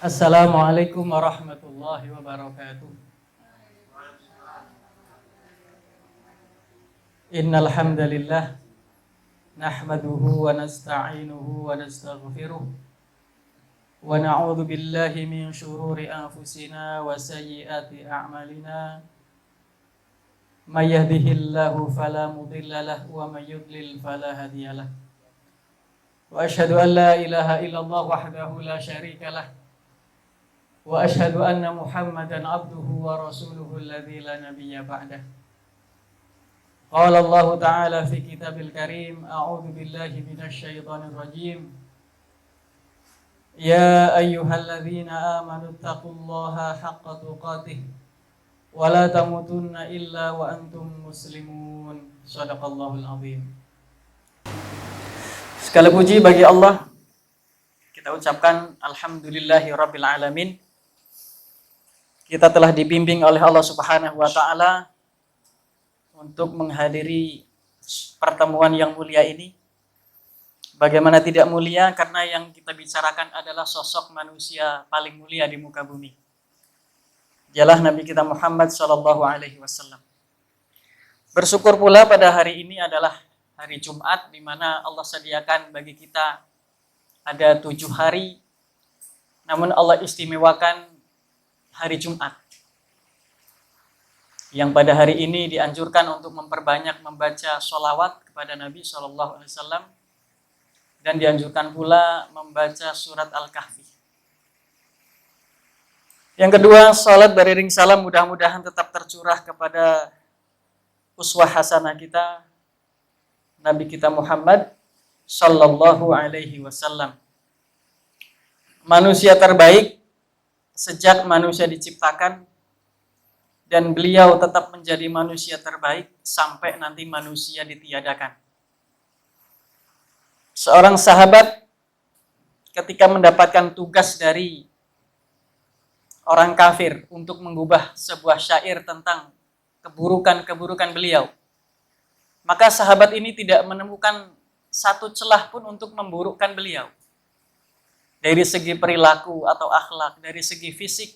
Assalamualaikum warahmatullahi wabarakatuh. Innal hamdalillah nahmaduhu wa nasta'inuhu wa nastaghfiruh wa na'udzu billahi min shururi anfusina wa sayyiati a'malina. May yahdihillahu fala mudilla lahu wa may yudlil fala hadiyalah. Wa asyhadu an la ilaha illallah wahdahu la syarika lah. Wa asyhadu anna Muhammadan abduhu wa rasuluhu alladzi la nabiyya ba'dah. Qala Allah Ta'ala fi kitabil karim, a'udzu billahi minasy syaithanir rajim. Ya ayyuhalladzina amanu taqullaha haqqa tuqatih wa la tamutunna illa wa antum muslimun. Shadaqallahul azim. Segala puji bagi Allah. Kita ucapkan alhamdulillahi rabbil alamin. Kita telah dibimbing oleh Allah Subhanahu wa taala untuk menghadiri pertemuan yang mulia ini. Bagaimana tidak mulia, karena yang kita bicarakan adalah sosok manusia paling mulia di muka bumi. Dialah Nabi kita Muhammad sallallahu alaihi wasallam. Bersyukur pula pada hari ini adalah hari Jumat, di mana Allah sediakan bagi kita ada 7 hari, namun Allah istimewakan hari Jumat, yang pada hari ini dianjurkan untuk memperbanyak membaca sholawat kepada Nabi SAW, dan dianjurkan pula membaca surat Al-Kahfi. Yang kedua, salat beriring salam mudah-mudahan tetap tercurah kepada uswah hasanah kita, Nabi kita Muhammad Sallallahu Alaihi Wasallam, manusia terbaik sejak manusia diciptakan, dan beliau tetap menjadi manusia terbaik sampai nanti manusia ditiadakan. Seorang sahabat ketika mendapatkan tugas dari orang kafir untuk mengubah sebuah syair tentang keburukan-keburukan beliau, maka sahabat ini tidak menemukan satu celah pun untuk memburukkan beliau. Dari segi perilaku atau akhlak, dari segi fisik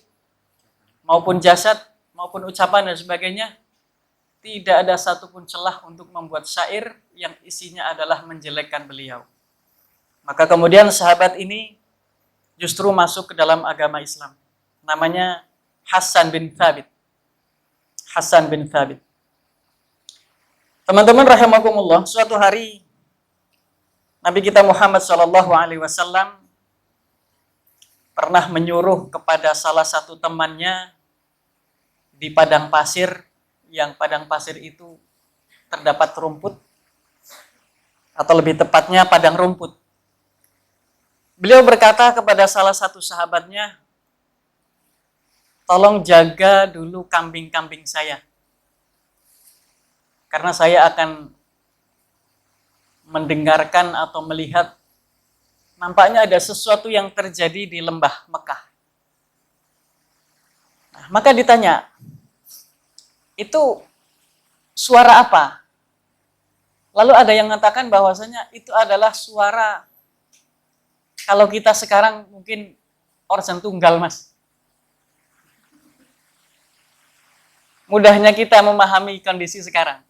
maupun jasad, maupun ucapan dan sebagainya, tidak ada satupun celah untuk membuat syair yang isinya adalah menjelekkan beliau. Maka kemudian sahabat ini justru masuk ke dalam agama Islam. Namanya Hasan bin Thabit. Hasan bin Thabit. Teman-teman rahimakumullah, suatu hari Nabi kita Muhammad SAW pernah menyuruh kepada salah satu temannya di padang pasir, yang padang pasir itu terdapat rumput, atau lebih tepatnya padang rumput. Beliau berkata kepada salah satu sahabatnya, tolong jaga dulu kambing-kambing saya, karena saya akan mendengarkan atau melihat nampaknya ada sesuatu yang terjadi di lembah Mekah. Nah, maka ditanya, itu suara apa? Lalu ada yang mengatakan bahwasanya itu adalah suara, kalau kita sekarang mungkin organ tunggal, Mas. Mudahnya kita memahami kondisi sekarang.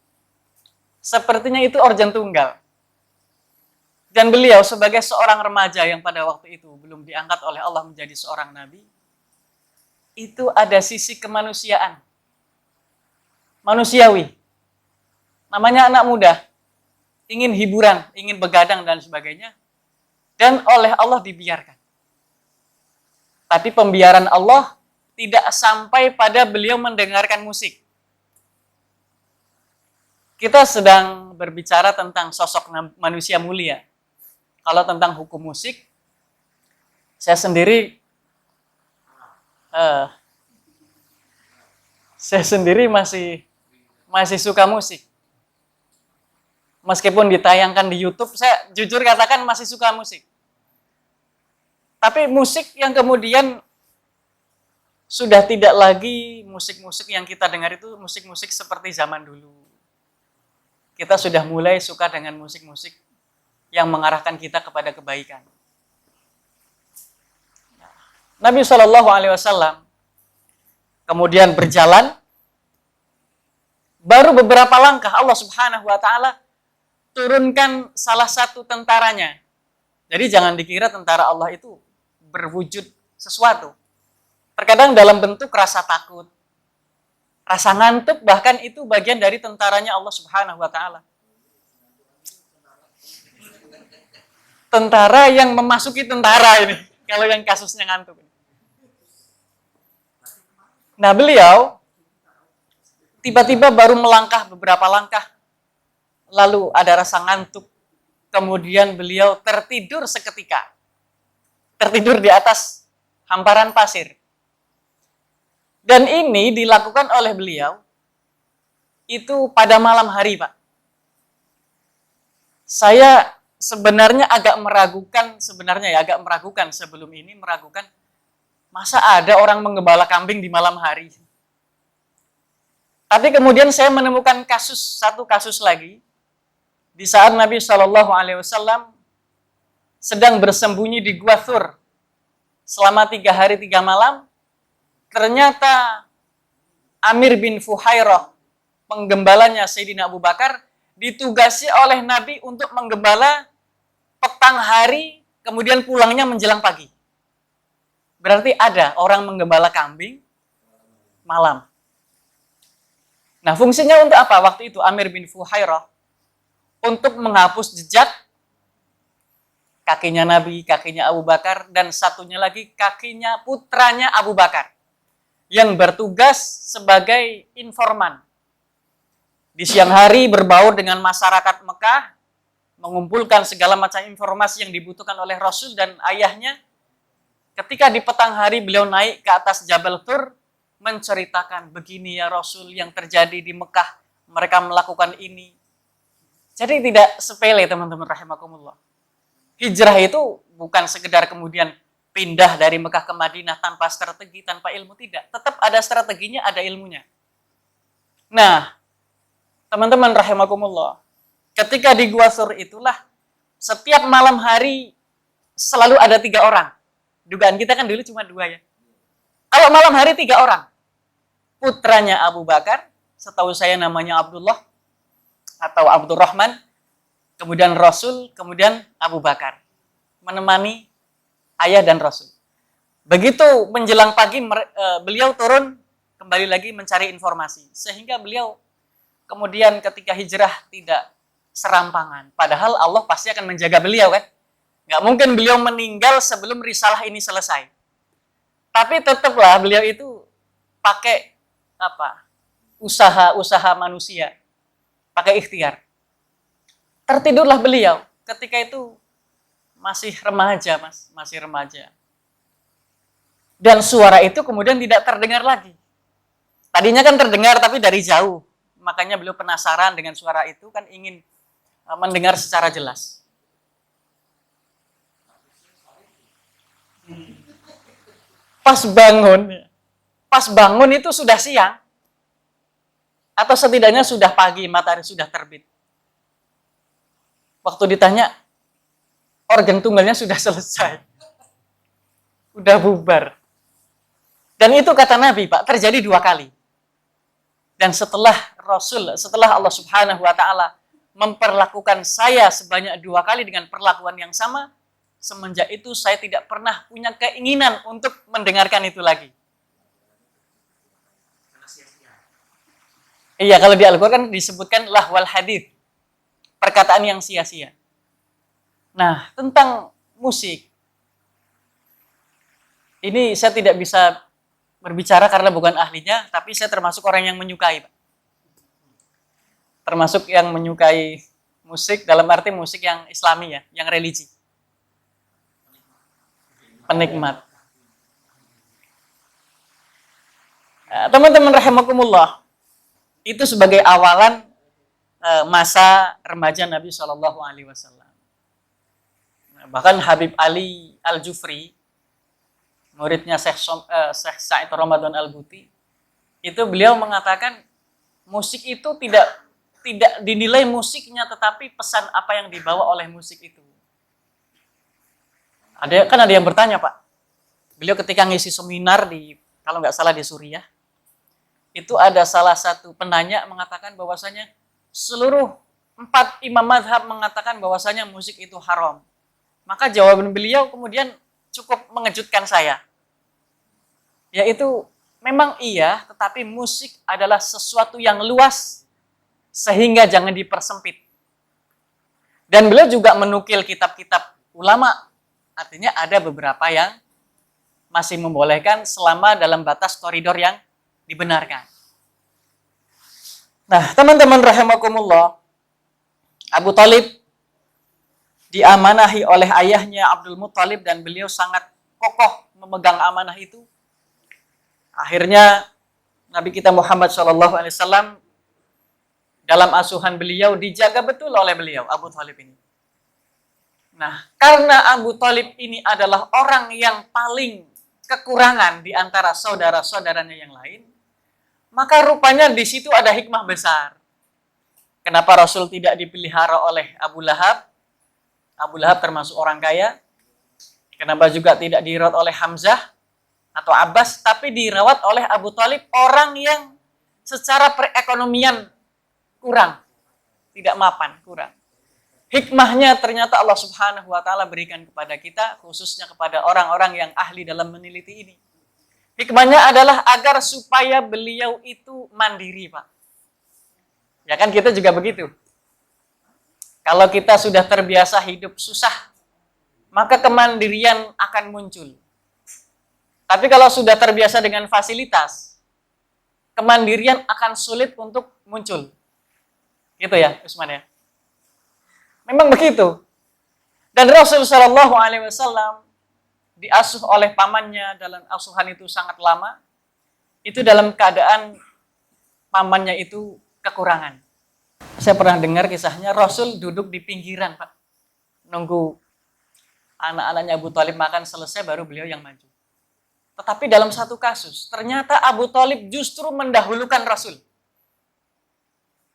Sepertinya itu organ tunggal. Dan beliau sebagai seorang remaja yang pada waktu itu belum diangkat oleh Allah menjadi seorang nabi, itu ada sisi kemanusiaan, manusiawi. Namanya anak muda, ingin hiburan, ingin begadang dan sebagainya, dan oleh Allah dibiarkan. Tapi pembiaran Allah tidak sampai pada beliau mendengarkan musik. Kita sedang berbicara tentang sosok manusia mulia. Kalau tentang hukum musik, saya sendiri masih suka musik. Meskipun ditayangkan di YouTube, saya jujur katakan masih suka musik. Tapi musik yang kemudian sudah tidak lagi musik-musik yang kita dengar itu musik-musik seperti zaman dulu. Kita sudah mulai suka dengan musik-musik yang mengarahkan kita kepada kebaikan. Nabi Shallallahu Alaihi Wasallam kemudian berjalan, baru beberapa langkah Allah Subhanahu Wa Taala turunkan salah satu tentaranya. Jadi jangan dikira tentara Allah itu berwujud sesuatu. Terkadang dalam bentuk rasa takut, rasa ngantuk, bahkan itu bagian dari tentaranya Allah Subhanahu Wa Taala. Tentara yang memasuki tentara ini, kalau yang kasusnya ngantuk. Nah, beliau tiba-tiba baru melangkah beberapa langkah, lalu ada rasa ngantuk, kemudian beliau tertidur seketika. Tertidur di atas hamparan pasir. Dan ini dilakukan oleh beliau itu pada malam hari, Pak. Saya sebenarnya agak meragukan sebelum ini, masa ada orang menggembala kambing di malam hari. Tapi kemudian saya menemukan satu kasus lagi, di saat Nabi Shallallahu Alaihi Wasallam sedang bersembunyi di Gua Thur selama 3 hari 3 malam, ternyata Amir bin Fuhairah, penggembalanya Sayyidina Abu Bakar, ditugasi oleh Nabi untuk menggembala petang hari, kemudian pulangnya menjelang pagi. Berarti ada orang menggembala kambing malam. Nah, fungsinya untuk apa waktu itu Amir bin Fuhairah? Untuk menghapus jejak kakinya Nabi, kakinya Abu Bakar, dan satunya lagi kakinya putranya Abu Bakar, yang bertugas sebagai informan. Di siang hari berbaur dengan masyarakat Mekah, mengumpulkan segala macam informasi yang dibutuhkan oleh Rasul dan ayahnya. Ketika di petang hari beliau naik ke atas Jabal Thur, menceritakan begini ya Rasul yang terjadi di Mekah, mereka melakukan ini. Jadi tidak sepele teman-teman rahimakumullah. Hijrah itu bukan sekedar kemudian pindah dari Mekah ke Madinah tanpa strategi, tanpa ilmu, tidak. Tetap ada strateginya, ada ilmunya. Nah, teman-teman rahimakumullah, ketika di Gua Thur itulah setiap malam hari selalu ada 3 orang. Dugaan kita kan dulu cuma 2 ya. Kalau malam hari 3 orang. Putranya Abu Bakar, setahu saya namanya Abdullah atau Abdurrahman, kemudian Rasul, kemudian Abu Bakar. Menemani ayah dan Rasul. Begitu menjelang pagi beliau turun kembali lagi mencari informasi. Sehingga beliau kemudian ketika hijrah tidak serampangan. Padahal Allah pasti akan menjaga beliau kan. Nggak mungkin beliau meninggal sebelum risalah ini selesai. Tapi tetaplah beliau itu pakai usaha manusia, pakai ikhtiar. Tertidurlah beliau ketika itu masih remaja, masih remaja. Dan suara itu kemudian tidak terdengar lagi. Tadinya kan terdengar tapi dari jauh. Makanya beliau penasaran dengan suara itu, kan ingin mendengar secara jelas. Pas bangun itu sudah siang. Atau setidaknya sudah pagi, matahari sudah terbit. Waktu ditanya, organ tunggalnya sudah selesai. Udah bubar. Dan itu kata Nabi, Pak, terjadi 2 kali. Dan setelah Allah Subhanahu wa Ta'ala memperlakukan saya sebanyak 2 kali dengan perlakuan yang sama, semenjak itu saya tidak pernah punya keinginan untuk mendengarkan itu lagi. Iya, kalau di Al-Quran disebutkan lahwal hadith, perkataan yang sia-sia. Nah, tentang musik, ini saya tidak bisa berbicara karena bukan ahlinya, tapi saya termasuk orang yang menyukai, Pak. Termasuk yang menyukai musik dalam arti musik yang Islami ya, yang religi. Penikmat. Teman-teman rahimakumullah, itu sebagai awalan masa remaja Nabi Shallallahu Alaihi Wasallam. Bahkan Habib Ali Al-Jufri, muridnya Syekh Said Ramadan Al-Buti, itu beliau mengatakan musik itu tidak dinilai musiknya, tetapi pesan apa yang dibawa oleh musik itu. Ada yang bertanya, Pak, Beliau ketika ngisi seminar kalau nggak salah di Suriah, itu ada salah satu penanya mengatakan bahwasanya seluruh 4 imam mazhab mengatakan bahwasanya musik itu haram. Maka jawaban beliau kemudian cukup mengejutkan saya. Yaitu memang iya, tetapi musik adalah sesuatu yang luas sehingga jangan dipersempit. Dan beliau juga menukil kitab-kitab ulama, artinya ada beberapa yang masih membolehkan selama dalam batas koridor yang dibenarkan. Nah, teman-teman rahimakumullah, Abu Thalib diamanahi oleh ayahnya Abdul Muthalib dan beliau sangat kokoh memegang amanah itu. Akhirnya Nabi kita Muhammad SAW dalam asuhan beliau dijaga betul oleh beliau, Abu Thalib ini. Nah, karena Abu Thalib ini adalah orang yang paling kekurangan di antara saudara-saudaranya yang lain, maka rupanya di situ ada hikmah besar. Kenapa Rasul tidak dipelihara oleh Abu Lahab? Abu Lahab termasuk orang kaya. Kenapa juga tidak dirawat oleh Hamzah atau Abbas, tapi dirawat oleh Abu Thalib, orang yang secara perekonomian kurang, tidak mapan, kurang. Hikmahnya ternyata Allah Subhanahu wa taala berikan kepada kita, khususnya kepada orang-orang yang ahli dalam meneliti ini. Hikmahnya adalah agar supaya beliau itu mandiri, Pak. Ya kan kita juga begitu. Kalau kita sudah terbiasa hidup susah, maka kemandirian akan muncul. Tapi kalau sudah terbiasa dengan fasilitas, kemandirian akan sulit untuk muncul. Gitu ya, Usman ya. Memang begitu. Dan Rasul Shallallahu Alaihi Wasallam diasuh oleh pamannya dalam asuhan itu sangat lama. Itu dalam keadaan pamannya itu kekurangan. Saya pernah dengar kisahnya, Rasul duduk di pinggiran, Pak. Nunggu anak-anaknya Abu Thalib makan selesai baru beliau yang maju. Tetapi dalam satu kasus, ternyata Abu Thalib justru mendahulukan Rasul.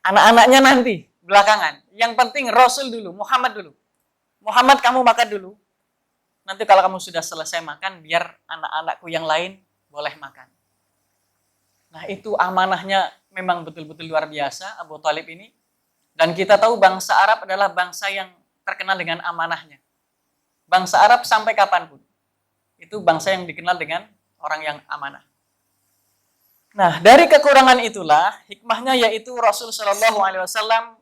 Anak-anaknya nanti, belakangan. Yang penting Rasul dulu, Muhammad dulu. Muhammad kamu makan dulu. Nanti kalau kamu sudah selesai makan, biar anak-anakku yang lain boleh makan. Nah itu amanahnya memang betul-betul luar biasa Abu Thalib ini. Dan kita tahu bangsa Arab adalah bangsa yang terkenal dengan amanahnya. Bangsa Arab sampai kapanpun. Itu bangsa yang dikenal dengan orang yang amanah. Nah, dari kekurangan itulah hikmahnya yaitu Rasul Shallallahu Alaihi Wasallam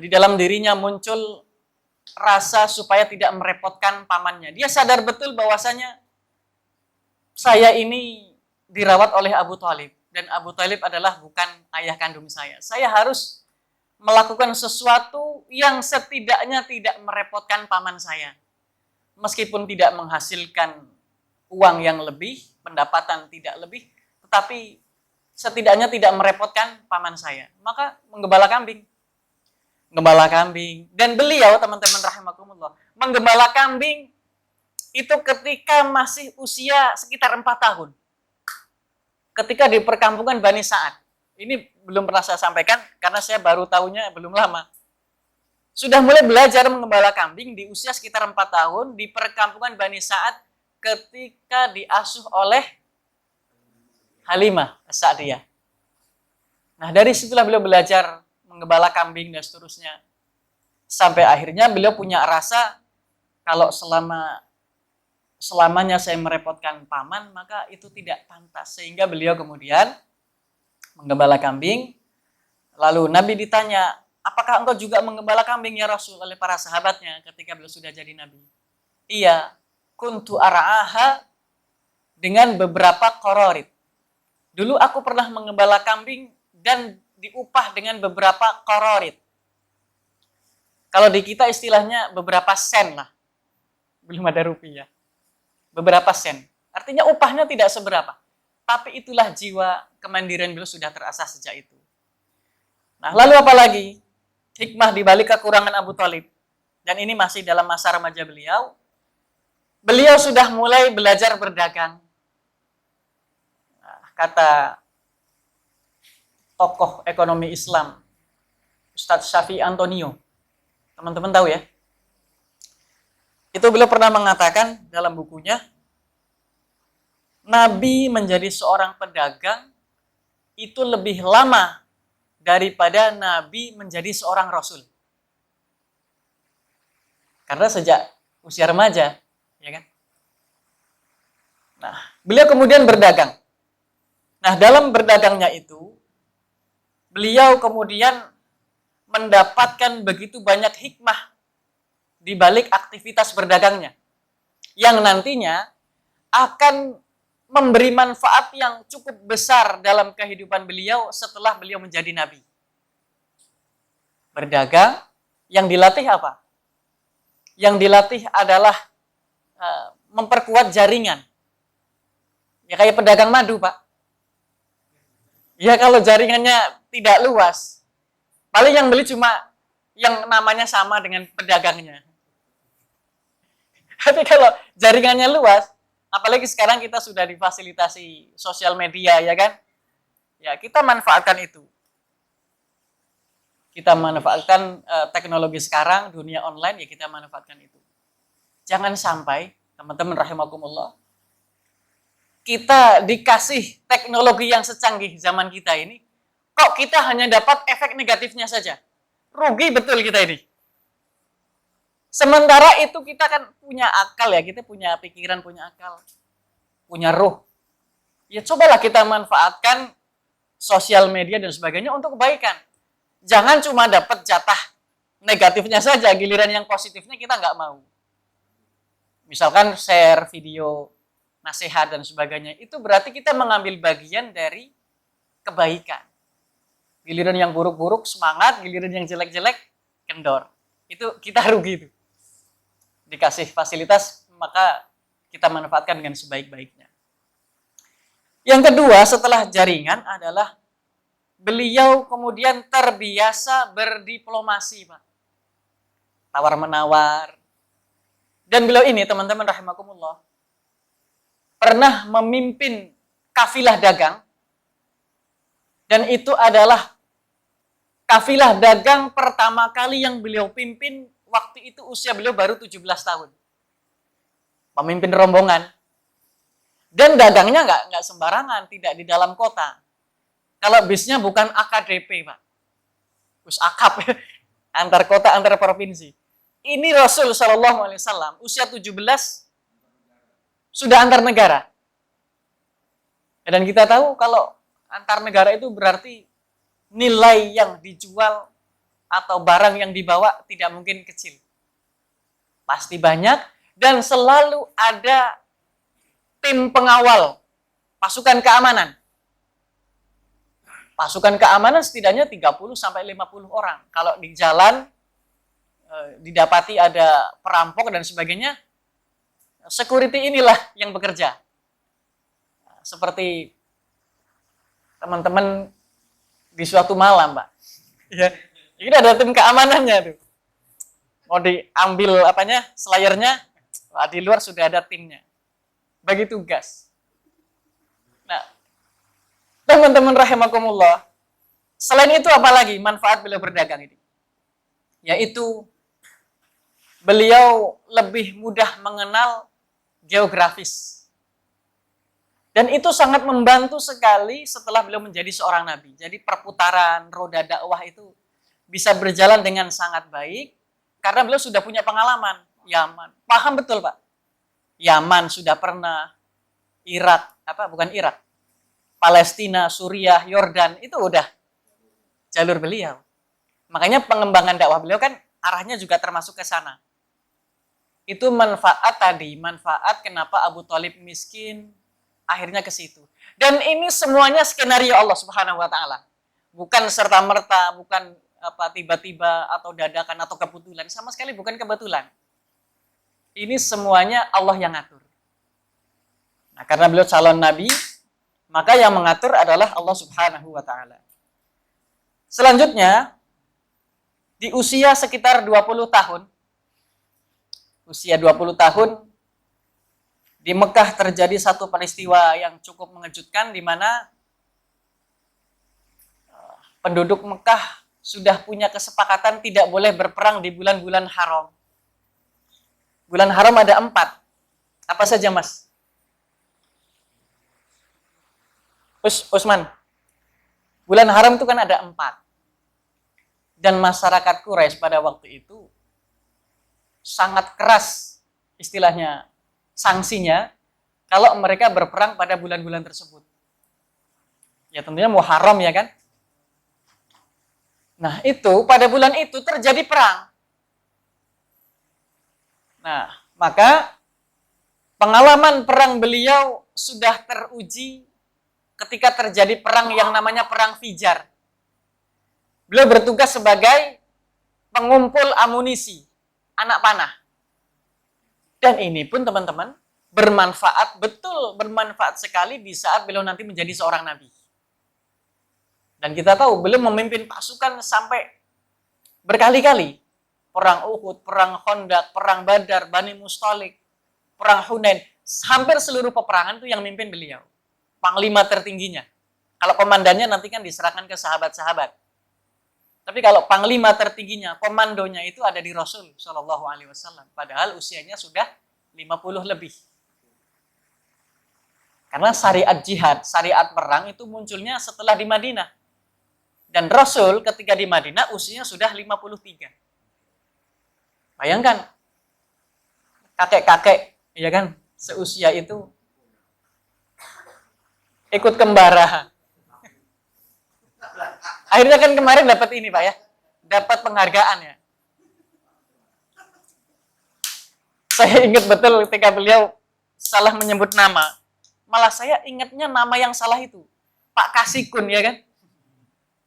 di dalam dirinya muncul rasa supaya tidak merepotkan pamannya. Dia sadar betul bahwasanya saya ini dirawat oleh Abu Thalib dan Abu Thalib adalah bukan ayah kandung saya. Saya harus melakukan sesuatu yang setidaknya tidak merepotkan paman saya. Meskipun tidak menghasilkan uang yang lebih, pendapatan tidak lebih, tetapi setidaknya tidak merepotkan paman saya. Maka menggembala kambing. Gembala kambing. Dan beliau, teman-teman rahimakumullah, menggembala kambing itu ketika masih usia sekitar 4 tahun. Ketika di perkampungan Bani Sa'ad. Ini belum pernah saya sampaikan karena saya baru tahunya belum lama. Sudah mulai belajar menggembala kambing di usia sekitar 4 tahun di perkampungan Bani Sa'ad ketika diasuh oleh Halimah As-Sa'diyah. Nah, dari situlah beliau belajar menggembala kambing dan seterusnya. Sampai akhirnya beliau punya rasa kalau selamanya saya merepotkan paman, maka itu tidak pantas. Sehingga beliau kemudian menggembala kambing. Lalu Nabi ditanya, apakah engkau juga menggembala kambing ya Rasul, oleh para sahabatnya ketika beliau sudah jadi Nabi? Iya, kuntu ara'aha dengan beberapa qararid. Dulu aku pernah menggembala kambing dan diupah dengan beberapa qararid. Kalau di kita istilahnya beberapa sen lah. Belum ada rupiah. Beberapa sen. Artinya upahnya tidak seberapa. Tapi itulah jiwa kemandirian beliau sudah terasah sejak itu. Nah, lalu apa lagi? Hikmah di balik kekurangan Abu Thalib. Dan ini masih dalam masa remaja beliau. Beliau sudah mulai belajar berdagang. Nah, kata tokoh ekonomi Islam, Ustadz Syafi'i Antonio. Teman-teman tahu ya? Itu beliau pernah mengatakan dalam bukunya, Nabi menjadi seorang pedagang itu lebih lama daripada Nabi menjadi seorang Rasul. Karena sejak usia remaja, ya kan? Nah, beliau kemudian berdagang. Nah, dalam berdagangnya itu, beliau kemudian mendapatkan begitu banyak hikmah di balik aktivitas berdagangnya, yang nantinya akan memberi manfaat yang cukup besar dalam kehidupan beliau setelah beliau menjadi nabi. Berdagang, yang dilatih apa? Yang dilatih adalah memperkuat jaringan. Ya kayak pedagang madu, Pak. Ya kalau jaringannya tidak luas, paling yang beli cuma yang namanya sama dengan pedagangnya. Tapi kalau jaringannya luas, apalagi sekarang kita sudah difasilitasi sosial media, ya kan? Ya, kita manfaatkan itu. Kita manfaatkan teknologi sekarang, dunia online, ya kita manfaatkan itu. Jangan sampai, teman-teman rahimakumullah, kita dikasih teknologi yang secanggih zaman kita ini, kok kita hanya dapat efek negatifnya saja. Rugi betul kita ini. Sementara itu kita kan punya akal ya, kita punya pikiran, punya akal, punya ruh. Ya cobalah kita manfaatkan sosial media dan sebagainya untuk kebaikan. Jangan cuma dapat jatah negatifnya saja, giliran yang positifnya kita nggak mau. Misalkan share video, nasihat dan sebagainya, itu berarti kita mengambil bagian dari kebaikan. Giliran yang buruk-buruk semangat, giliran yang jelek-jelek kendor. Itu kita rugi itu. Dikasih fasilitas, maka kita manfaatkan dengan sebaik-baiknya. Yang kedua setelah jaringan adalah beliau kemudian terbiasa berdiplomasi, Pak. Tawar-menawar. Dan beliau ini, teman-teman rahimakumullah, pernah memimpin kafilah dagang, dan itu adalah kafilah dagang pertama kali yang beliau pimpin. Waktu itu usia beliau baru 17 tahun. Memimpin rombongan. Dan dagangnya nggak sembarangan, tidak di dalam kota. Kalau bisnya bukan AKDP, Pak. Bus akap, antar kota, antar provinsi. Ini Rasul Shallallahu Alaihi Wasallam usia 17 sudah antar negara. Dan kita tahu kalau antar negara itu berarti nilai yang dijual atau barang yang dibawa tidak mungkin kecil. Pasti banyak dan selalu ada tim pengawal, pasukan keamanan. Pasukan keamanan setidaknya 30 sampai 50 orang. Kalau di jalan didapati ada perampok dan sebagainya, security inilah yang bekerja. Seperti teman-teman di suatu malam, Pak. Ya, ini ada tim keamanannya tuh. Mau diambil selayarnya, di luar sudah ada timnya. Bagi tugas. Nah, teman-teman rahimakumullah, selain itu apalagi manfaat beliau berdagang ini? Yaitu beliau lebih mudah mengenal geografis. Dan itu sangat membantu sekali setelah beliau menjadi seorang nabi. Jadi perputaran roda dakwah itu bisa berjalan dengan sangat baik karena beliau sudah punya pengalaman. Yaman, paham betul, Pak. Yaman sudah pernah, Irak, bukan Irak, Palestina, Suriah, Yordan, itu udah jalur beliau. Makanya pengembangan dakwah beliau kan arahnya juga termasuk ke sana. Itu manfaat kenapa Abu Thalib miskin, akhirnya ke situ. Dan ini semuanya skenario Allah Subhanahu wa taala. Bukan serta-merta, bukan tiba-tiba atau dadakan atau kebetulan, sama sekali bukan kebetulan. Ini semuanya Allah yang ngatur. Nah, karena beliau calon nabi, maka yang mengatur adalah Allah Subhanahu wa taala. Selanjutnya, di usia sekitar 20 tahun, di Mekah terjadi satu peristiwa yang cukup mengejutkan di mana penduduk Mekah sudah punya kesepakatan tidak boleh berperang di bulan-bulan haram. Bulan haram ada 4. Apa saja, Mas? Usman, bulan haram itu kan ada 4. Dan masyarakat Quraisy pada waktu itu sangat keras istilahnya sanksinya kalau mereka berperang pada bulan-bulan tersebut. Ya tentunya Muharram ya kan. Nah itu pada bulan itu terjadi perang. Nah maka pengalaman perang beliau sudah teruji ketika terjadi perang yang namanya perang Fijar. Beliau bertugas sebagai pengumpul amunisi, anak panah. Dan ini pun teman-teman bermanfaat, betul bermanfaat sekali di saat beliau nanti menjadi seorang nabi. Dan kita tahu beliau memimpin pasukan sampai berkali-kali. Perang Uhud, perang Khandaq, perang Badar, Bani Mustalik, perang Hunain. Hampir seluruh peperangan itu yang mimpin beliau. Panglima tertingginya. Kalau komandannya nanti kan diserahkan ke sahabat-sahabat. Tapi kalau panglima tertingginya, komandonya itu ada di Rasul Shallallahu Alaihi Wasallam. Padahal usianya sudah 50 lebih. Karena syariat jihad, syariat perang itu munculnya setelah di Madinah. Dan Rasul ketika di Madinah usianya sudah 53. Bayangkan, kakek-kakek, ya kan, seusia itu ikut kembara. Akhirnya kan kemarin dapat ini Pak ya, dapat penghargaan ya. Saya ingat betul ketika beliau salah menyebut nama. Malah saya ingatnya nama yang salah itu, Pak Kasikun ya kan.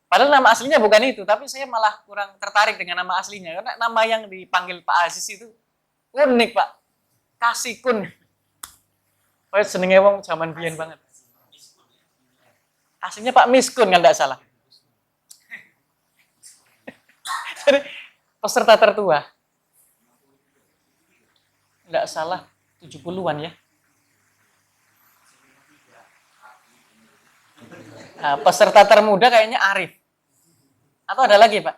Padahal nama aslinya bukan itu, tapi saya malah kurang tertarik dengan nama aslinya. Karena nama yang dipanggil Pak Aziz itu unik Pak, Kasikun. Oh senengnya wong zaman biyen banget. Aslinya Pak Miskun kan tidak salah. Jadi peserta tertua. Tidak salah 70-an ya. Nah, peserta termuda kayaknya Arif. Atau ada lagi, Pak?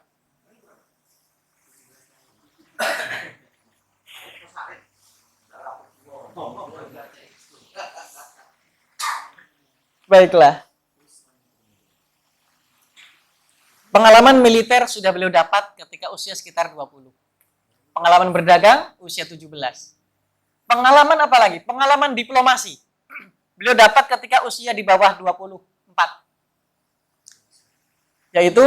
Baiklah. Pengalaman militer sudah beliau dapat ketika usia sekitar 20. Pengalaman berdagang usia 17. Pengalaman apa lagi? Pengalaman diplomasi. Beliau dapat ketika usia di bawah 24. Yaitu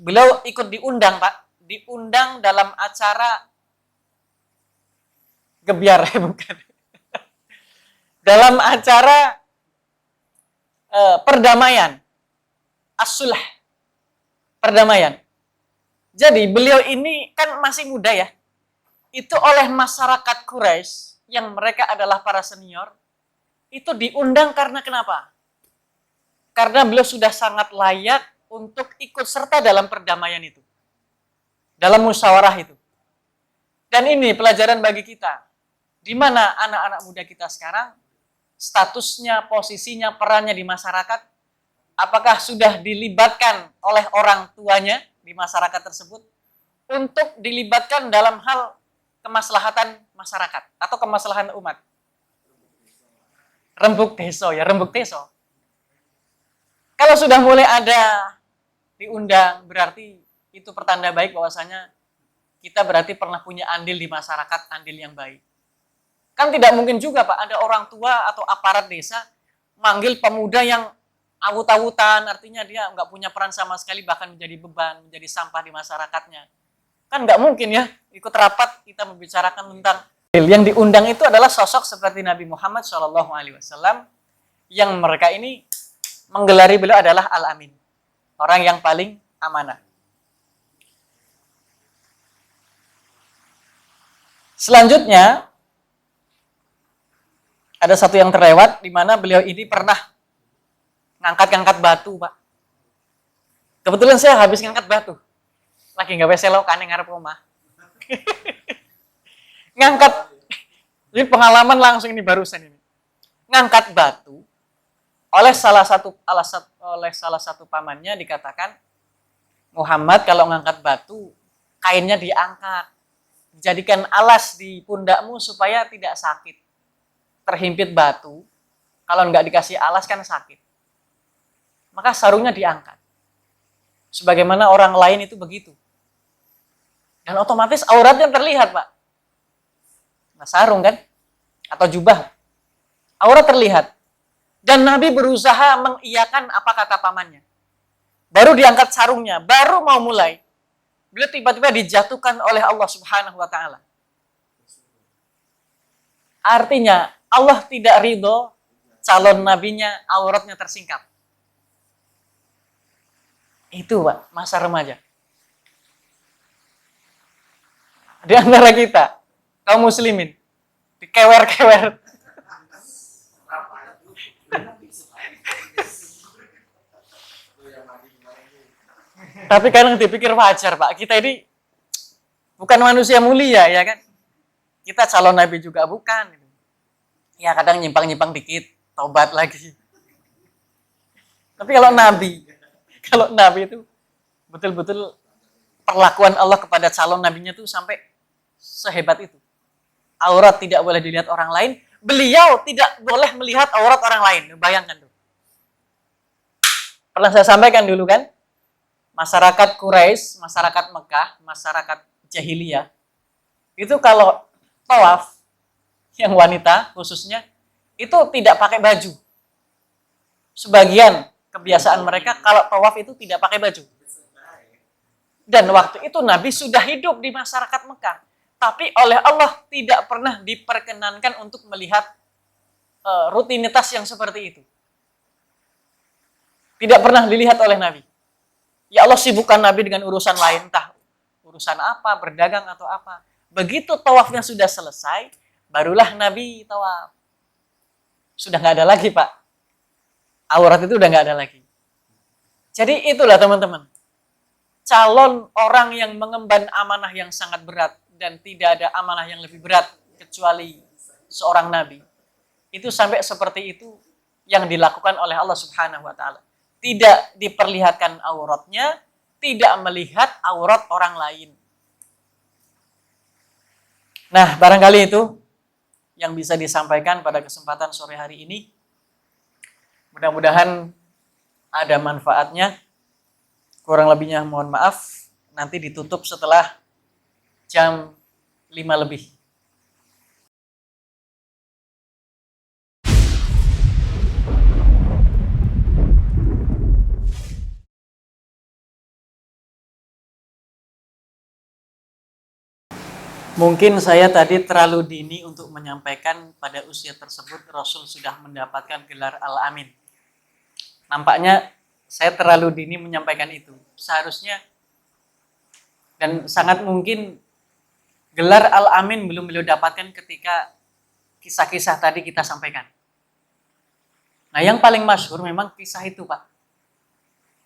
beliau ikut diundang, Pak. Diundang dalam acara gebiar, bukan. Dalam acara perdamaian. As-sulh. Perdamaian. Jadi beliau ini kan masih muda ya. Itu oleh masyarakat Quraisy yang mereka adalah para senior, itu diundang karena kenapa? Karena beliau sudah sangat layak untuk ikut serta dalam perdamaian itu. Dalam musyawarah itu. Dan ini pelajaran bagi kita. Di mana anak-anak muda kita sekarang, statusnya, posisinya, perannya di masyarakat, apakah sudah dilibatkan oleh orang tuanya di masyarakat tersebut untuk dilibatkan dalam hal kemaslahatan masyarakat atau kemaslahatan umat? Rembuk deso ya, rembuk deso. Kalau sudah mulai ada diundang, berarti itu pertanda baik bahwasanya kita berarti pernah punya andil di masyarakat, andil yang baik. Kan tidak mungkin juga Pak, ada orang tua atau aparat desa manggil pemuda yang awut-awutan, artinya dia nggak punya peran sama sekali, bahkan menjadi beban, menjadi sampah di masyarakatnya. Kan nggak mungkin ya, ikut rapat kita membicarakan tentang yang diundang itu adalah sosok seperti Nabi Muhammad SAW, yang mereka ini menggelari beliau adalah Al-Amin, orang yang paling amanah. Selanjutnya, ada satu yang terlewat, di mana beliau ini pernah ngangkat-ngangkat batu, Pak. Kebetulan saya habis ngangkat batu. Lagi nggak wes selokan yang ngarep rumah. Ngangkat. Ini pengalaman langsung ini barusan ini. Ngangkat batu oleh salah satu pamannya dikatakan, Muhammad kalau ngangkat batu kainnya diangkat. Dijadikan alas di pundakmu supaya tidak sakit. Terhimpit batu. Kalau nggak dikasih alas kan sakit. maka sarungnya diangkat. Sebagaimana orang lain itu begitu. Dan otomatis auratnya terlihat, Pak. Nah, sarung kan? Atau jubah. Aurat terlihat. Dan Nabi berusaha mengiyakan apa kata pamannya. Baru diangkat sarungnya, baru mau mulai. Beliau tiba-tiba dijatuhkan oleh Allah Subhanahu wa taala. Artinya, Allah tidak ridho calon nabinya auratnya tersingkap. Itu, Pak, masa remaja. Di antara kita, kaum muslimin, dikewer-kewer. Tapi kadang dipikir wajar, Pak. Kita ini bukan manusia mulia, ya kan? Kita calon nabi juga bukan. Ya kadang nyimpang-nyimpang dikit, taubat lagi. Tapi kalau nabi itu betul-betul perlakuan Allah kepada calon nabinya itu sampai sehebat itu. Aurat tidak boleh dilihat orang lain, beliau tidak boleh melihat aurat orang lain. Bayangkan tuh. Pernah saya sampaikan dulu kan? Masyarakat Quraisy, masyarakat Mekah, masyarakat jahiliyah, itu kalau tawaf, yang wanita khususnya, itu tidak pakai baju. Sebagian kebiasaan mereka kalau tawaf itu tidak pakai baju. Dan waktu itu Nabi sudah hidup di masyarakat Mekah. Tapi oleh Allah tidak pernah diperkenankan untuk melihat rutinitas yang seperti itu. Tidak pernah dilihat oleh Nabi. Ya Allah sibukkan Nabi dengan urusan lain, entah urusan apa, berdagang atau apa. Begitu tawafnya sudah selesai, barulah Nabi tawaf. Sudah nggak ada lagi, Pak. Aurat itu udah nggak ada lagi. Jadi itulah teman-teman. Calon orang yang mengemban amanah yang sangat berat dan tidak ada amanah yang lebih berat kecuali seorang Nabi. Itu sampai seperti itu yang dilakukan oleh Allah Subhanahu wa taala. Tidak diperlihatkan auratnya, tidak melihat aurat orang lain. Nah, barangkali itu yang bisa disampaikan pada kesempatan sore hari ini. Mudah-mudahan ada manfaatnya. Kurang lebihnya mohon maaf. Nanti ditutup setelah jam 5 lebih. Mungkin saya tadi terlalu dini untuk menyampaikan pada usia tersebut Rasul sudah mendapatkan gelar Al-Amin. Nampaknya saya terlalu dini menyampaikan itu. Seharusnya dan sangat mungkin gelar Al-Amin belum beliau dapatkan ketika kisah-kisah tadi kita sampaikan. Nah, yang paling masyhur memang kisah itu, Pak.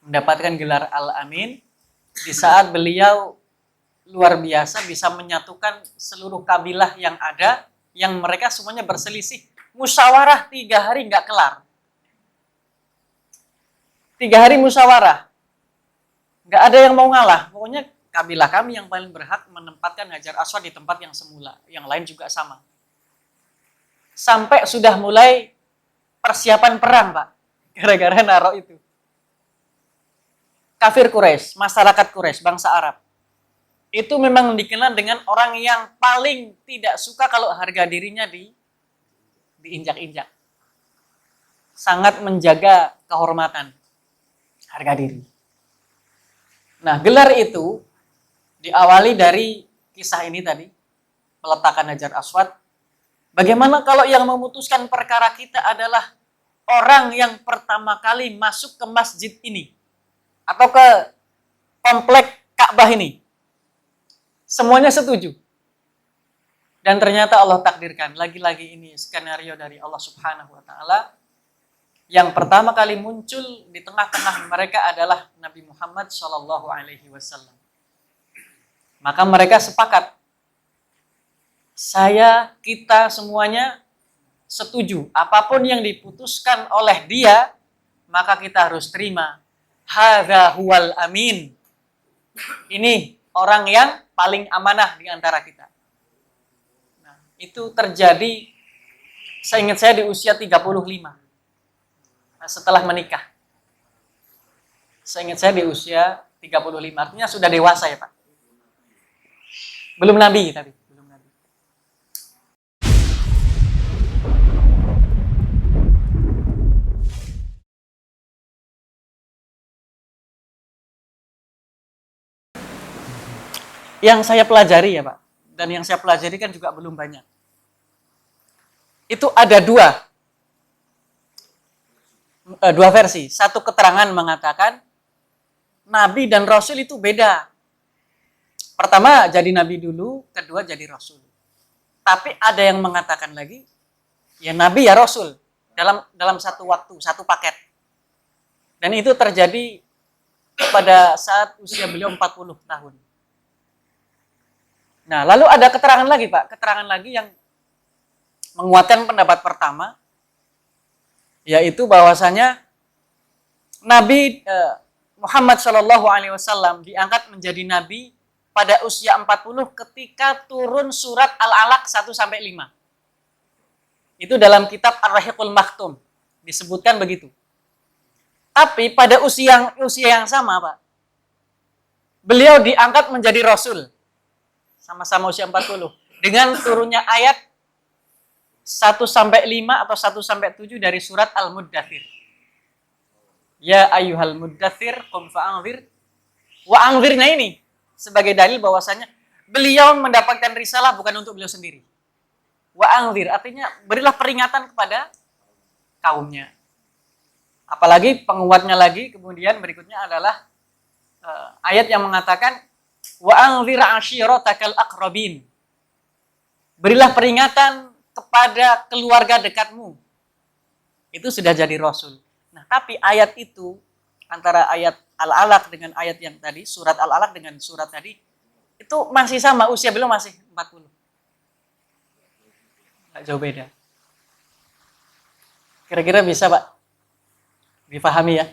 Mendapatkan gelar Al-Amin di saat beliau luar biasa bisa menyatukan seluruh kabilah yang ada, yang mereka semuanya berselisih. Musyawarah 3 hari nggak kelar. 3 hari musyawarah. Nggak ada yang mau ngalah. Pokoknya kabilah kami yang paling berhak menempatkan Hajar Aswad di tempat yang semula. Yang lain juga sama. Sampai sudah mulai persiapan perang, Pak. Gara-gara naruh itu. Kafir Quraisy, masyarakat Quraisy, bangsa Arab. Itu memang dikenal dengan orang yang paling tidak suka kalau harga dirinya diinjak-injak. Sangat menjaga kehormatan harga diri. Nah, gelar itu diawali dari kisah ini tadi, peletakan Hajar Aswad. Bagaimana kalau yang memutuskan perkara kita adalah orang yang pertama kali masuk ke masjid ini atau ke komplek Ka'bah ini? Semuanya setuju. Dan ternyata Allah takdirkan, lagi-lagi ini skenario dari Allah Subhanahu wa taala. Yang pertama kali muncul di tengah-tengah mereka adalah Nabi Muhammad Shallallahu alaihi wasallam. Maka mereka sepakat. Kita semuanya setuju. Apapun yang diputuskan oleh dia, maka kita harus terima. Hadza huwal amin. Ini orang yang paling amanah di antara kita. Nah, itu terjadi, saya ingat saya di usia 35. Nah, setelah menikah. Seingat saya di usia 35, artinya sudah dewasa ya Pak. Belum nabi tapi. Belum nabi. Yang saya pelajari ya Pak, dan yang saya pelajari kan juga belum banyak. Itu ada dua versi. Satu keterangan mengatakan Nabi dan Rasul itu beda. Pertama jadi Nabi dulu, kedua jadi Rasul. Tapi ada yang mengatakan lagi, ya Nabi ya Rasul dalam satu waktu, satu paket. Dan itu terjadi pada saat usia beliau 40 tahun. Nah, lalu ada keterangan lagi Pak, keterangan lagi yang menguatkan pendapat pertama, yaitu bahwasanya Nabi Muhammad Shallallahu Alaihi Wasallam diangkat menjadi nabi pada usia 40 ketika turun surat Al-Alaq 1-5. Itu dalam kitab Ar-Rahiqul Maktum disebutkan begitu. Tapi pada usia yang sama Pak, beliau diangkat menjadi Rasul sama-sama usia 40 dengan turunnya ayat 1-5 atau 1-7 dari surat Al-Muddathir. Ya ayyuhal muddathir qum fa'anzir. Wa anzirnya ini sebagai dalil bahwasanya beliau mendapatkan risalah bukan untuk beliau sendiri. Wa anzir artinya berilah peringatan kepada kaumnya. Apalagi penguatnya lagi kemudian berikutnya adalah ayat yang mengatakan wa anzir ashiratakal aqrabin. Berilah peringatan kepada keluarga dekatmu. Itu sudah jadi Rasul. Nah, tapi ayat itu, antara ayat Al-Alaq dengan ayat yang tadi, surat Al-Alaq dengan surat tadi, itu masih sama, usia beliau masih 40. Nggak jauh beda. Kira-kira bisa Pak dipahami ya?